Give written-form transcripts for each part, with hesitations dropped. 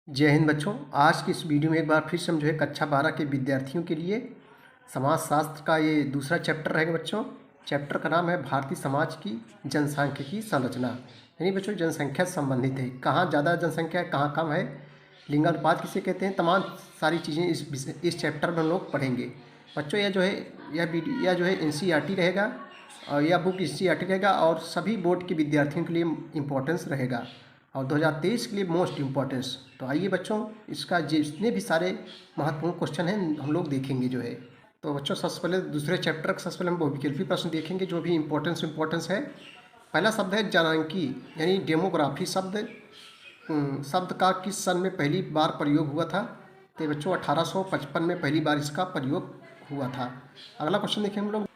जय हिंद बच्चों। आज की इस वीडियो में एक बार फिर से हम जो है कक्षा 12 के विद्यार्थियों के लिए समाज शास्त्र का ये दूसरा चैप्टर रहेगा बच्चों। चैप्टर का नाम है भारतीय समाज की जनसांख्यिकी संरचना। यानी बच्चों जनसंख्या से संबंधित है, कहाँ ज़्यादा जनसंख्या है, कहाँ कम है, लिंगानुपात किसे कहते हैं, तमाम सारी चीज़ें इस चैप्टर में हम लोग पढ़ेंगे बच्चों। यह जो है यह जो है NCERT रहेगा और यह बुक NCERT रहेगा और सभी बोर्ड के विद्यार्थियों के लिए इम्पोर्टेंस रहेगा और 2023 के लिए मोस्ट इम्पोर्टेंस। तो आइए बच्चों, इसका जितने भी सारे महत्वपूर्ण क्वेश्चन हैं हम लोग देखेंगे जो है। तो बच्चों सबसे पहले दूसरे चैप्टर का सबसे पहले हम बहुविकल्पी प्रश्न देखेंगे जो भी इम्पोर्टेंस है। पहला शब्द है जनांकी यानी डेमोग्राफी शब्द का किस सन में पहली बार प्रयोग हुआ था। तो बच्चों 1855 में पहली बार इसका प्रयोग हुआ था। अगला क्वेश्चन देखें हम लोग,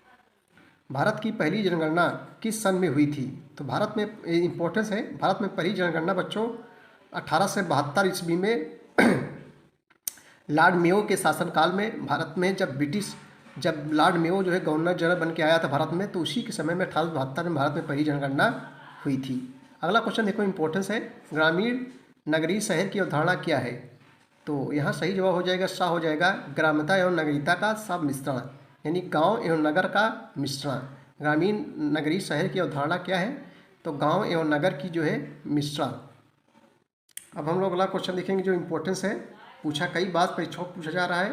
भारत की पहली जनगणना किस सन में हुई थी। तो भारत में इम्पोर्टेंस है, भारत में पहली जनगणना बच्चों 1872 ईस्वी में लॉर्ड मेयो के शासनकाल में भारत में जब लॉर्ड मेयो जो है गवर्नर जनरल बन के आया था भारत में, तो उसी के समय में 1872 में भारत में पहली जनगणना हुई थी। अगला क्वेश्चन देखो इम्पोर्टेंस है, ग्रामीण नगरीय शहर की अवधारणा क्या है। तो यहाँ सही जवाब हो जाएगा सा हो जाएगा, ग्राम्यता एवं नगरीयता का सब मिश्रण यानी गांव एवं नगर का मिश्रण। ग्रामीण नगरीय शहर की अवधारणा क्या है, तो गांव एवं नगर की जो है मिश्रण। अब हम लोग अगला क्वेश्चन देखेंगे जो इम्पोर्टेंस है, पूछा कई बार परीक्षाओं में पूछा जा रहा है।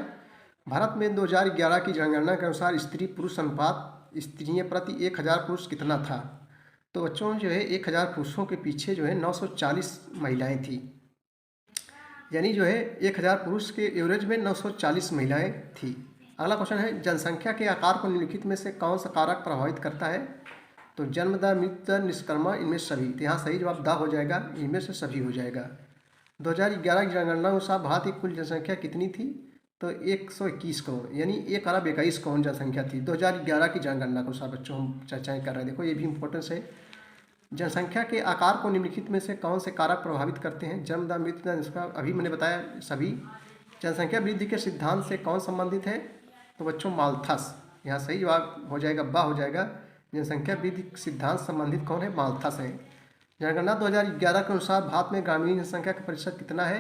भारत में 2011 की जनगणना के अनुसार स्त्री पुरुष अनुपात स्त्रियाँ प्रति 1000 पुरुष कितना था। तो बच्चों जो है 1000 पुरुषों के पीछे जो है 940 महिलाएं थी, यानी जो है 1000 पुरुष के एवरेज में 940 महिलाएं थी। अगला क्वेश्चन है, जनसंख्या के आकार को निम्नलिखित में से कौन सा कारक प्रभावित करता है। तो जन्म दर, मृत्यु दर, निष्कर्मा, इनमें सभी। तो यहाँ सही जवाब दा हो जाएगा, इनमें से सभी हो जाएगा। 2011 की जनगणना अनुसार भारत की कुल जनसंख्या कितनी थी। तो 121 करोड़ यानी 1,21 करोड़ जनसंख्या थी 2011 की जनगणना के अनुसार। बच्चों हम चर्चाएँ कर रहे हैं, देखो ये भी इम्पोर्टेंस है। जनसंख्या के आकार को निम्नलिखित में से कौन से कारक प्रभावित करते हैं। जन्म दर, मृत्यु दर, इसका अभी मैंने बताया सभी। जनसंख्या वृद्धि के सिद्धांत से कौन संबंधित है। तो बच्चों माल्थस, यहाँ सही जवाब हो जाएगा बा हो जाएगा। जनसंख्या वृद्धि सिद्धांत संबंधित कौन है, माल्थस है। जनगणना 2011 के अनुसार भारत में ग्रामीण जनसंख्या का प्रतिशत कितना है।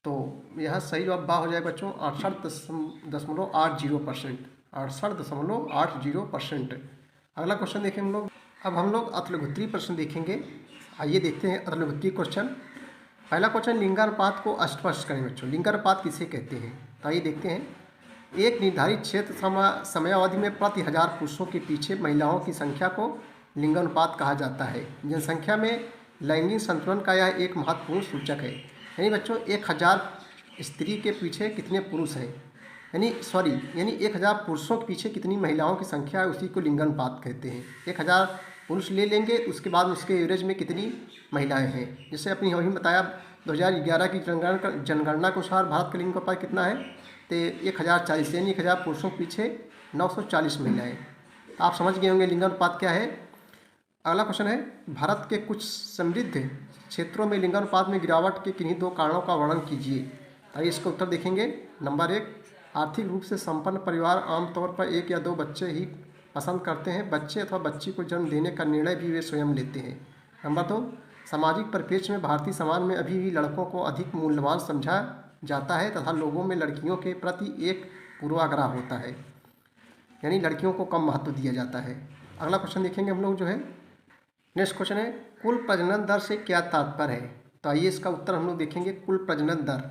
तो यहाँ सही जवाब बा हो जाएगा बच्चों 68.80%। 68.80%। अगला क्वेश्चन देखें हम लोग। अब हम लोग अतलघुत्री प्रश्न देखेंगे। आइए देखते हैं अतलघुत्री क्वेश्चन। पहला क्वेश्चन, लिंगानुपात को स्पष्ट करें बच्चों। लिंगानुपात किसे कहते हैं। तो आइए देखते हैं। एक निर्धारित क्षेत्र समयावधि में प्रति 1000 पुरुषों के पीछे महिलाओं की संख्या को लिंगानुपात कहा जाता है। जनसंख्या में लैंगिक संतुलन का यह एक महत्वपूर्ण सूचक है। यानी बच्चों 1000 स्त्री के पीछे कितने पुरुष हैं, यानी 1000 पुरुषों के पीछे कितनी महिलाओं की संख्या है, उसी को लिंगानुपात कहते हैं। 1000 पुरुष ले लेंगे, उसके बाद उसके एवरेज में कितनी महिलाएं हैं। जैसे अपनी अभी बताया 2011 की जनगणना के अनुसार भारत का लिंगानुपात कितना है, तो 1040 यानी 1000 पुरुषों के पीछे 940 महिलाएं। तो आप समझ गए होंगे लिंगानुपात क्या है। अगला क्वेश्चन है, भारत के कुछ समृद्ध क्षेत्रों में लिंगानुपात में गिरावट के किन्हीं 2 कारणों का वर्णन कीजिए। आइए इसका उत्तर देखेंगे। नंबर 1, आर्थिक रूप से संपन्न परिवार आमतौर पर 1 या 2 बच्चे ही पसंद करते हैं। बच्चे अथवा बच्ची को जन्म देने का निर्णय भी वे स्वयं लेते हैं। नंबर 2, सामाजिक परिप्रेक्ष्य में भारतीय समाज में अभी भी लड़कों को अधिक मूल्यवान समझा जाता है तथा लोगों में लड़कियों के प्रति एक पूर्वाग्रह होता है, यानी लड़कियों को कम महत्व दिया जाता है। अगला क्वेश्चन देखेंगे हम लोग जो है। नेक्स्ट क्वेश्चन है, कुल प्रजनन दर से क्या तात्पर्य है। तो आइए इसका उत्तर हम लोग देखेंगे। कुल प्रजनन दर,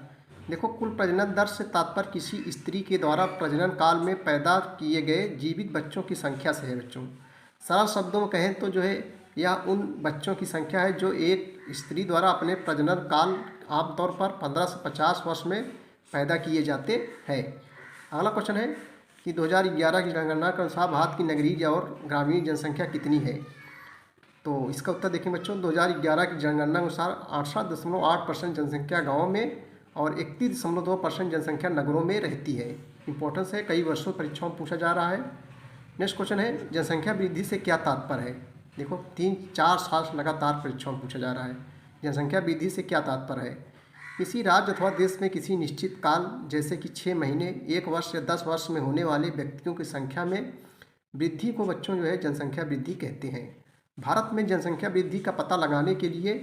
देखो कुल प्रजनन दर से तात्पर्य किसी स्त्री के द्वारा प्रजनन काल में पैदा किए गए जीवित बच्चों की संख्या से है बच्चों। सरल शब्दों में कहें तो जो है यह उन बच्चों की संख्या है जो एक स्त्री द्वारा अपने प्रजनन काल आमतौर पर 15 से 50 वर्ष में पैदा किए जाते हैं। अगला क्वेश्चन है कि 2011 की जनगणना के अनुसार भारत की नगरीय और ग्रामीण जनसंख्या कितनी है। तो इसका उत्तर देखें बच्चों, 2011 की जनगणना के अनुसार 68.8% जनसंख्या गाँव में और 31.2% जनसंख्या नगरों में रहती है। इंपॉर्टेंस है, कई वर्षों परीक्षाओं में पूछा जा रहा है। नेक्स्ट क्वेश्चन है, जनसंख्या वृद्धि से क्या तात्पर्य है। देखो 3-4 साल लगातार परीक्षाओं में पूछा जा रहा है। जनसंख्या वृद्धि से क्या तात्पर्य है, किसी राज्य अथवा देश में किसी निश्चित काल जैसे कि 6 महीने, 1 वर्ष या 10 वर्ष में होने वाले व्यक्तियों की संख्या में वृद्धि को बच्चों जो है जनसंख्या वृद्धि कहते हैं। भारत में जनसंख्या वृद्धि का पता लगाने के लिए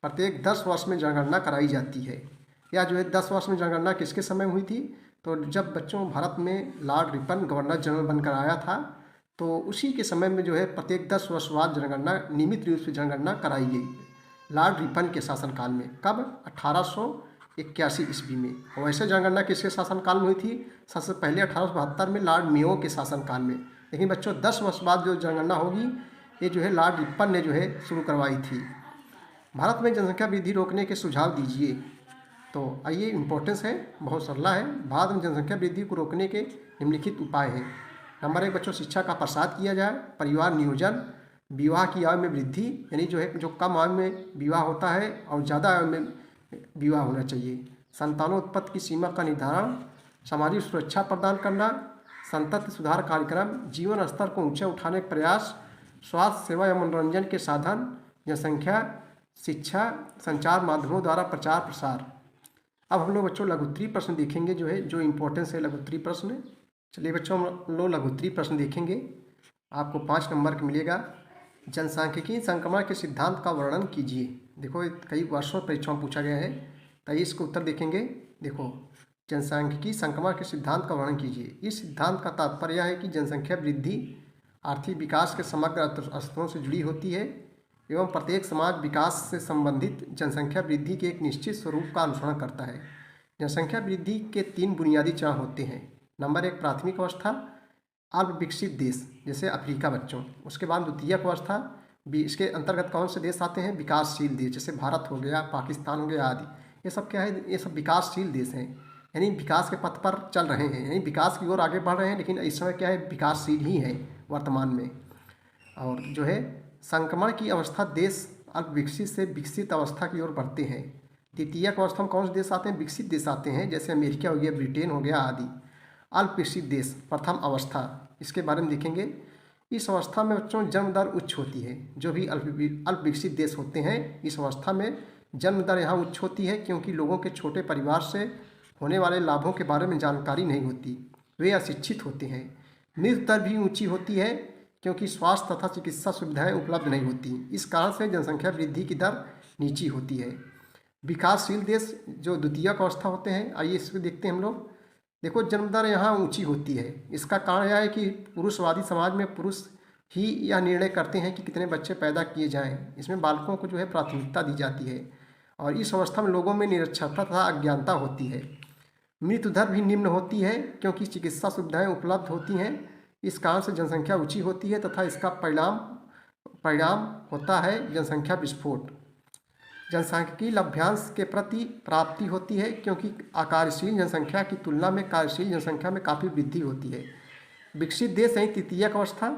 प्रत्येक 10 वर्ष में जनगणना कराई जाती है। या जो है 10 वर्ष में जनगणना किसके समय हुई थी? तो जब बच्चों भारत में लॉर्ड रिपन गवर्नर जनरल बनकर आया था, तो उसी के समय में जो है प्रत्येक 10 वर्ष बाद जनगणना नियमित रूप से जनगणना कराई गई लॉर्ड रिपन के शासनकाल में। कब? 1881 ईस्वी में। और वैसे जनगणना किसके शासनकाल में हुई थी? सबसे पहले 1872 में लॉर्ड मेयो के शासनकाल में। लेकिन बच्चों 10 वर्ष बाद जो जनगणना होगी ये जो है लॉर्ड रिपन ने जो है शुरू करवाई थी। भारत में जनसंख्या वृद्धि रोकने के सुझाव दीजिए। तो आइए, इम्पोर्टेंस है, बहुत सरल है। भारत में जनसंख्या वृद्धि को रोकने के निम्नलिखित उपाय हैं। नंबर 1 बच्चों, शिक्षा का प्रसार किया जाए, परिवार नियोजन, विवाह की आयु में वृद्धि, यानी जो है जो कम आयु में विवाह होता है और ज़्यादा आयु में विवाह होना चाहिए। संतानोत्पत्ति की सीमा का निर्धारण, सामाजिक सुरक्षा प्रदान करना, संतति सुधार कार्यक्रम, जीवन स्तर को ऊंचे उठाने के प्रयास, स्वास्थ्य सेवा या मनोरंजन के साधन, जनसंख्या, शिक्षा, संचार माध्यमों द्वारा प्रचार प्रसार। अब हम लोग बच्चों लघुत्तरीय प्रश्न देखेंगे, जो है जो इम्पोर्टेंस है लघुत्तरीय प्रश्न। चलिए बच्चों, हम लोग लघुत्तरीय प्रश्न देखेंगे। आपको 5 नंबर का मिलेगा। जनसांख्यिकी संक्रमण के सिद्धांत का वर्णन कीजिए। देखो, कई वर्षों परीक्षाओं में पूछा गया है, तो इसको उत्तर देखेंगे। देखो, जनसांख्यिकी संक्रमण के सिद्धांत का वर्णन कीजिए। इस सिद्धांत का तात्पर्य है कि जनसंख्या वृद्धि आर्थिक विकास के समग्र स्तरों से जुड़ी होती है एवं प्रत्येक समाज विकास से संबंधित जनसंख्या वृद्धि के एक निश्चित स्वरूप का अनुसरण करता है। जनसंख्या वृद्धि के 3 बुनियादी चरण होते हैं। नंबर 1 प्राथमिक अवस्था, अल्प विकसित देश जैसे अफ्रीका बच्चों। उसके बाद द्वितीयक अवस्था, इसके अंतर्गत कौन से देश आते हैं? विकासशील देश, जैसे भारत हो गया, पाकिस्तान हो गया आदि। ये सब क्या है? ये सब विकासशील देश हैं, यानी विकास के पथ पर चल रहे हैं, यानी विकास की ओर आगे बढ़ रहे हैं, लेकिन इस समय क्या है? विकासशील ही है वर्तमान में। और जो है संक्रमण की अवस्था, देश अल्प विकसित से विकसित अवस्था की ओर बढ़ते हैं। तृतीयक अवस्था में कौन से देश आते हैं? विकसित देश आते हैं, जैसे अमेरिका हो गया, ब्रिटेन हो गया आदि। अल्प विकसित देश प्रथम अवस्था, इसके बारे में देखेंगे। इस अवस्था में बच्चों जन्म दर उच्च होती है। जो भी अल्प विकसित देश होते हैं, इस अवस्था में जन्म दर यहाँ उच्च होती है, क्योंकि लोगों के छोटे परिवार से होने वाले लाभों के बारे में जानकारी नहीं होती, वे अशिक्षित होते हैं। मृत्यु दर भी ऊंची होती है, क्योंकि स्वास्थ्य तथा चिकित्सा सुविधाएं उपलब्ध नहीं होती। इस कारण से जनसंख्या वृद्धि की दर नीची होती है। विकासशील देश जो द्वितीयक अवस्था होते हैं, आइए इसको देखते हैं हम लोग। देखो, जन्म दर यहाँ ऊंची होती है। इसका कारण यह है कि पुरुषवादी समाज में पुरुष ही यह निर्णय करते हैं कि कितने बच्चे पैदा किए जाएं। इसमें बालकों को जो है प्राथमिकता दी जाती है, और इस अवस्था में लोगों में निरक्षरता तथा अज्ञानता होती है। मृत्यु दर भी निम्न होती है, क्योंकि चिकित्सा सुविधाएं उपलब्ध होती हैं। इस कारण से जनसंख्या ऊंची होती है तथा इसका परिणाम होता है जनसंख्या विस्फोट। जनसांख्यिकीय लभ्यांश के प्रति प्राप्ति होती है, क्योंकि आकारशील जनसंख्या की तुलना में कार्यशील जनसंख्या में काफ़ी वृद्धि होती है। विकसित देश है तृतीयक अवस्था।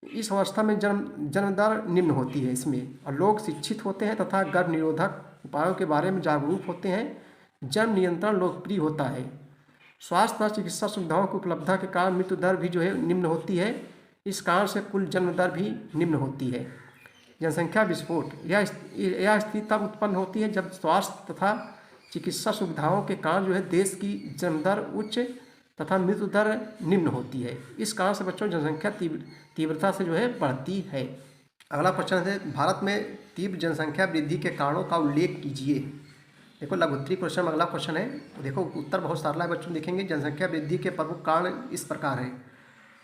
इस अवस्था में जन्म दर निम्न होती है इसमें, और लोग शिक्षित होते हैं तथा गर्भ निरोधक उपायों के बारे में जागरूक होते हैं। जन्म नियंत्रण लोकप्रिय होता है। स्वास्थ्य और चिकित्सा सुविधाओं की उपलब्धता के कारण मृत्यु दर भी जो है निम्न होती है। इस कारण से कुल जन्म दर भी निम्न होती है। जनसंख्या विस्फोट, यह स्थिति तब उत्पन्न होती है जब स्वास्थ्य तथा चिकित्सा सुविधाओं के कारण जो है देश की जन्म दर उच्च तथा मृत्यु दर निम्न होती है। इस कारण से बच्चों जनसंख्या तीव्रता से जो है बढ़ती है। अगला प्रश्न है, भारत में तीव्र जनसंख्या वृद्धि के कारणों का उल्लेख कीजिए। देखो, लघुत्तरीय क्वेश्चन अगला क्वेश्चन है। देखो, उत्तर बहुत सरल है बच्चों। देखेंगे, जनसंख्या वृद्धि के प्रमुख कारण इस प्रकार हैं।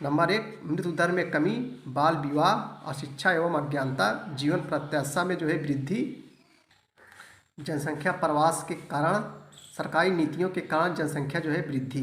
नंबर 1 मृत्यु दर में कमी, बाल विवाह, अशिक्षा एवं अज्ञानता, जीवन प्रत्याशा में जो है वृद्धि, जनसंख्या प्रवास के कारण, सरकारी नीतियों के कारण जनसंख्या जो है वृद्धि।